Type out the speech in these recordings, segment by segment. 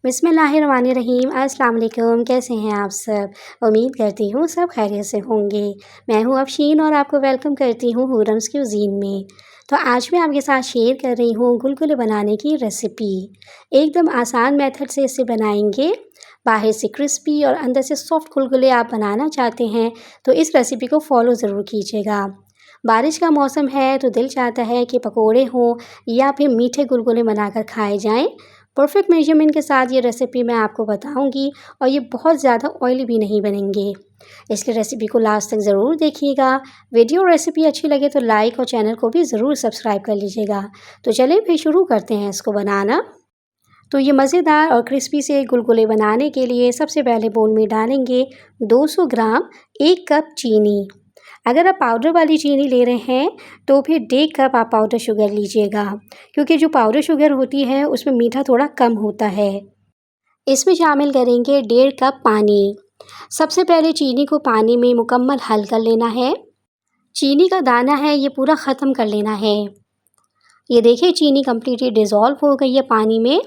बिस्मिल्लाहिर्रहमानिर्रहीम। अस्सलाम वालेकुम। कैसे हैं आप सब? उम्मीद करती हूँ सब खैरियत से होंगे। मैं हूँ अफशीन और आपको वेलकम करती हूँ हुरम्स क्यूज़ीन में। तो आज मैं आपके साथ शेयर कर रही हूँ गुलगुले बनाने की रेसिपी। एकदम आसान मेथड से इसे बनाएंगे। बाहर से क्रिस्पी और अंदर से सॉफ्ट गुलगुले आप बनाना चाहते हैं तो इस रेसिपी को फॉलो ज़रूर कीजिएगा। बारिश का मौसम है तो दिल चाहता है कि पकोड़े हों या फिर मीठे गुलगुले बनाकर खाए जाएं। परफेक्ट मेजरमेंट के साथ ये रेसिपी मैं आपको बताऊंगी और ये बहुत ज़्यादा ऑयली भी नहीं बनेंगे, इसलिए रेसिपी को लास्ट तक ज़रूर देखिएगा। वीडियो रेसिपी अच्छी लगे तो लाइक और चैनल को भी ज़रूर सब्सक्राइब कर लीजिएगा। तो चलिए फिर शुरू करते हैं इसको बनाना। तो ये मज़ेदार और क्रिस्पी से गुलगुले बनाने के लिए सबसे पहले बोल में डालेंगे 200 ग्राम 1 कप चीनी। अगर आप पाउडर वाली चीनी ले रहे हैं तो फिर 1.5 कप आप पाउडर शुगर लीजिएगा, क्योंकि जो पाउडर शुगर होती है उसमें मीठा थोड़ा कम होता है। इसमें शामिल करेंगे 1.5 कप पानी। सबसे पहले चीनी को पानी में मुकम्मल हल कर लेना है। चीनी का दाना है ये पूरा ख़त्म कर लेना है। ये देखिए चीनी कम्प्लीटली डिज़ोल्व हो गई है पानी में।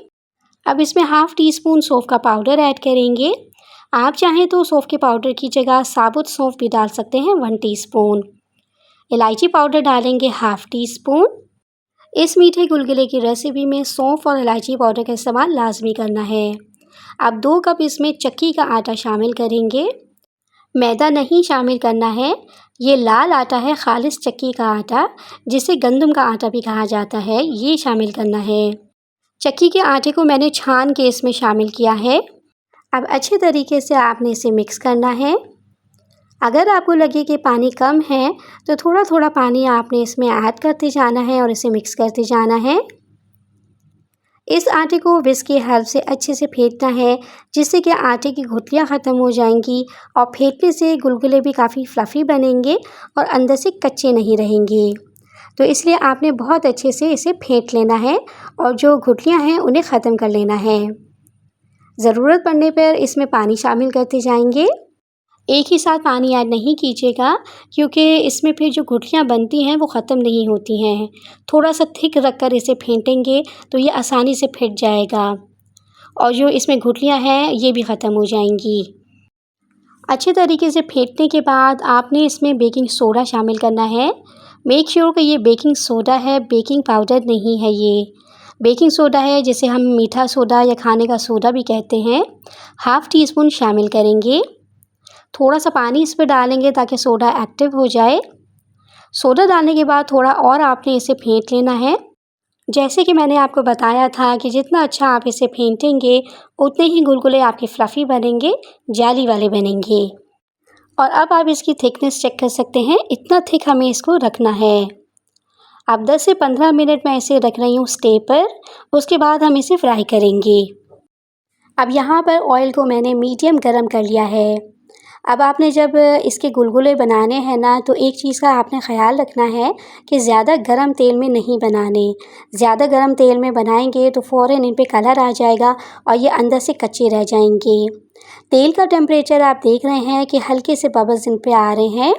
अब इसमें हाफ़ टी स्पून सौंफ का पाउडर ऐड करेंगे। आप चाहें तो सौंफ के पाउडर की जगह साबुत सौंफ भी डाल सकते हैं 1 टीस्पून। इलायची पाउडर डालेंगे हाफ़ टी स्पून। इस मीठे गुलगुले की रेसिपी में सौंफ और इलायची पाउडर का इस्तेमाल लाजमी करना है। अब 2 कप इसमें चक्की का आटा शामिल करेंगे। मैदा नहीं शामिल करना है, ये लाल आटा है, खालिस चक्की का आटा जिसे गंदम का आटा भी कहा जाता है, ये शामिल करना है। चक्की के आटे को मैंने छान के इसमें शामिल किया है। अब अच्छे तरीके से आपने इसे मिक्स करना है। अगर आपको लगे कि पानी कम है तो थोड़ा थोड़ा पानी आपने इसमें ऐड करते जाना है और इसे मिक्स करते जाना है। इस आटे को विस्क की हेल्प से अच्छे से फेंटना है, जिससे कि आटे की गुठलियाँ ख़त्म हो जाएंगी और फेंटने से गुलगुले भी काफ़ी फ्लफ़ी बनेंगे और अंदर से कच्चे नहीं रहेंगे। तो इसलिए आपने बहुत अच्छे से इसे फेंट लेना है और जो गुठलियाँ हैं उन्हें ख़त्म कर लेना है। ज़रूरत पड़ने पर इसमें पानी शामिल करते जाएंगे। एक ही साथ पानी ऐड नहीं कीजिएगा, क्योंकि इसमें फिर जो गुठलियाँ बनती हैं वो ख़त्म नहीं होती हैं। थोड़ा सा थिक रखकर इसे फेंटेंगे तो ये आसानी से फट जाएगा और जो इसमें गुठलियाँ हैं ये भी ख़त्म हो जाएंगी। अच्छे तरीके से फेंटने के बाद आपने इसमें बेकिंग सोडा शामिल करना है। मेक श्योर कि ये बेकिंग सोडा है, बेकिंग पाउडर नहीं है। ये बेकिंग सोडा है, जिसे हम मीठा सोडा या खाने का सोडा भी कहते हैं। हाफ़ टी स्पून शामिल करेंगे। थोड़ा सा पानी इस पर डालेंगे ताकि सोडा एक्टिव हो जाए। सोडा डालने के बाद थोड़ा और आपने इसे फेंट लेना है। जैसे कि मैंने आपको बताया था कि जितना अच्छा आप इसे फेंटेंगे उतने ही गुलगुले आपके फ्लफ़ी बनेंगे, जाली वाले बनेंगे। और अब आप इसकी थिकनेस चेक कर सकते हैं, इतना थिक हमें इसको रखना है। अब 10 से 15 मिनट मैं इसे रख रही हूँ स्टे पर, उसके बाद हम इसे फ्राई करेंगे। अब यहाँ पर ऑयल को मैंने मीडियम गरम कर लिया है। अब आपने जब इसके गुलगुले बनाने हैं ना, तो एक चीज़ का आपने ख़याल रखना है कि ज़्यादा गरम तेल में नहीं बनाने। ज़्यादा गरम तेल में बनाएंगे तो फ़ौरन इन पे कलर आ जाएगा और ये अंदर से कच्चे रह जाएंगे। तेल का टेम्परेचर आप देख रहे हैं कि हल्के से बबल्स इन पे आ रहे हैं।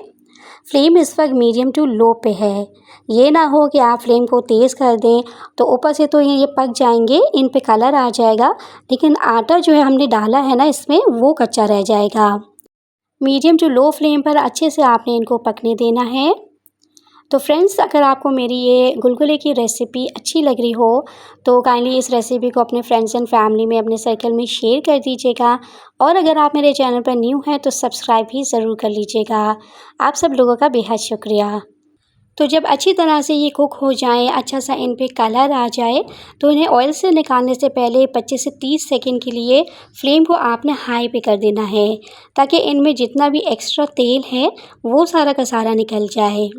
फ्लेम इस वक्त मीडियम टू लो पे है। ये ना हो कि आप फ्लेम को तेज़ कर दें तो ऊपर से तो ये पक जाएंगे, इन पे कलर आ जाएगा, लेकिन आटा जो है हमने डाला है ना इसमें वो कच्चा रह जाएगा। मीडियम टू लो फ्लेम पर अच्छे से आपने इनको पकने देना है। तो फ्रेंड्स, अगर आपको मेरी ये गुलगुले की रेसिपी अच्छी लग रही हो तो काइंडली इस रेसिपी को अपने फ्रेंड्स एंड फैमिली में, अपने सर्कल में शेयर कर दीजिएगा। और अगर आप मेरे चैनल पर न्यू हैं तो सब्सक्राइब भी ज़रूर कर लीजिएगा। आप सब लोगों का बेहद शुक्रिया। तो जब अच्छी तरह से ये कुक हो जाएं, अच्छा सा इन पे कलर आ जाए, तो इन्हें ऑयल से निकालने से पहले 25 से 30 सेकंड के लिए फ्लेम को आपने हाई पे कर देना है, ताकि इनमें जितना भी एक्स्ट्रा तेल है वो सारा का सारा निकल जाए।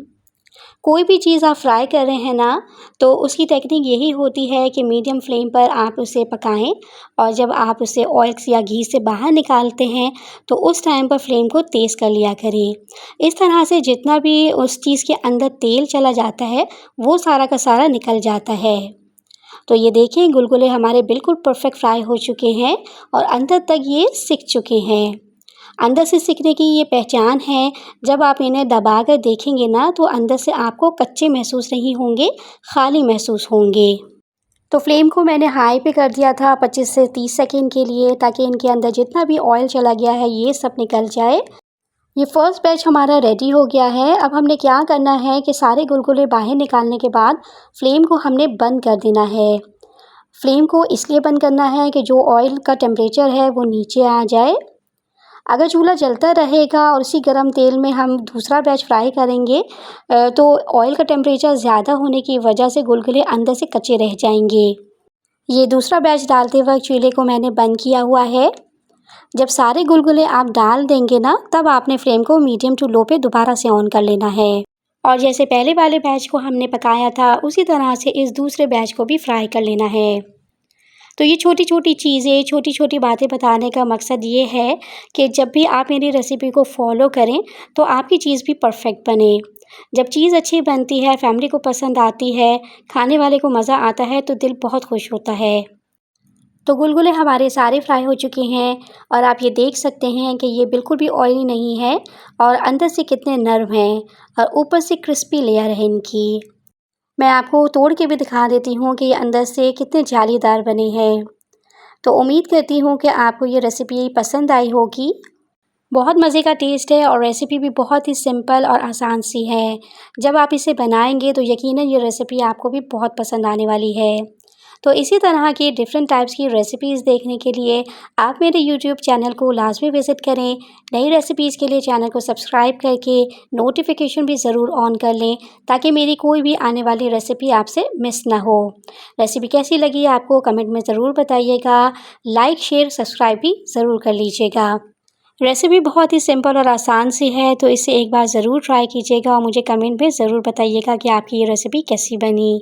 कोई भी चीज़ आप फ्राई कर रहे हैं ना, तो उसकी टेक्निक यही होती है कि मीडियम फ्लेम पर आप उसे पकाएं और जब आप उसे ऑयल या घी से बाहर निकालते हैं तो उस टाइम पर फ्लेम को तेज़ कर लिया करें। इस तरह से जितना भी उस चीज़ के अंदर तेल चला जाता है वो सारा का सारा निकल जाता है। तो ये देखें, गुलगुले हमारे बिल्कुल परफेक्ट फ्राई हो चुके हैं और अंदर तक ये सिक चुके हैं। अंदर से सिकने की ये पहचान है, जब आप इन्हें दबा कर देखेंगे ना तो अंदर से आपको कच्चे महसूस नहीं होंगे, खाली महसूस होंगे। तो फ्लेम को मैंने हाई पे कर दिया था 25 से 30 सेकंड के लिए, ताकि इनके अंदर जितना भी ऑयल चला गया है ये सब निकल जाए। ये फर्स्ट बैच हमारा रेडी हो गया है। अब हमने क्या करना है कि सारे गुलगुले बाहर निकालने के बाद फ्लेम को हमने बंद कर देना है। फ्लेम को इसलिए बंद करना है कि जो ऑयल का टेम्परेचर है वो नीचे आ जाए। अगर चूल्हा जलता रहेगा और उसी गरम तेल में हम दूसरा बैच फ्राई करेंगे तो ऑयल का टेम्परेचर ज़्यादा होने की वजह से गुलगुले अंदर से कच्चे रह जाएंगे। ये दूसरा बैच डालते वक्त चूल्हे को मैंने बंद किया हुआ है। जब सारे गुलगुले आप डाल देंगे ना, तब आपने फ्लेम को मीडियम टू लो पे दोबारा से ऑन कर लेना है। और जैसे पहले वाले बैच को हमने पकाया था उसी तरह से इस दूसरे बैच को भी फ्राई कर लेना है। तो ये छोटी छोटी चीज़ें, छोटी छोटी बातें बताने का मकसद ये है कि जब भी आप मेरी रेसिपी को फॉलो करें तो आपकी चीज़ भी परफेक्ट बने। जब चीज़ अच्छी बनती है, फैमिली को पसंद आती है, खाने वाले को मज़ा आता है तो दिल बहुत खुश होता है। तो गुलगुले हमारे सारे फ्राई हो चुके हैं और आप ये देख सकते हैं कि ये बिल्कुल भी ऑयली नहीं है और अंदर से कितने नरम हैं और ऊपर से क्रिस्पी लेयर है इनकी। मैं आपको तोड़ के भी दिखा देती हूँ कि ये अंदर से कितने जालीदार बने हैं। तो उम्मीद करती हूँ कि आपको ये रेसिपी पसंद आई होगी। बहुत मज़े का टेस्ट है और रेसिपी भी बहुत ही सिंपल और आसान सी है। जब आप इसे बनाएंगे तो यकीनन ये रेसिपी आपको भी बहुत पसंद आने वाली है। तो इसी तरह की डिफरेंट टाइप्स की रेसिपीज़ देखने के लिए आप मेरे यूट्यूब चैनल को लाजमी विज़िट करें। नई रेसिपीज़ के लिए चैनल को सब्सक्राइब करके नोटिफिकेशन भी ज़रूर ऑन कर लें, ताकि मेरी कोई भी आने वाली रेसिपी आपसे मिस ना हो। रेसिपी कैसी लगी आपको कमेंट में ज़रूर बताइएगा। लाइक, शेयर, सब्सक्राइब भी ज़रूर कर लीजिएगा। रेसिपी बहुत ही सिंपल और आसान सी है, तो इसे एक बार ज़रूर ट्राई कीजिएगा और मुझे कमेंट में ज़रूर बताइएगा कि आपकी ये रेसिपी कैसी बनी।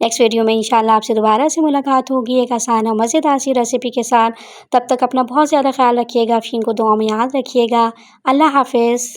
नेक्स्ट वीडियो में इंशाल्लाह आपसे दोबारा से मुलाकात होगी एक आसान और मज़ेदार सी रेसिपी के साथ। तब तक अपना बहुत ज़्यादा ख्याल रखिएगा, अपनी को दुआ में याद रखिएगा। अल्लाह हाफ़िज़।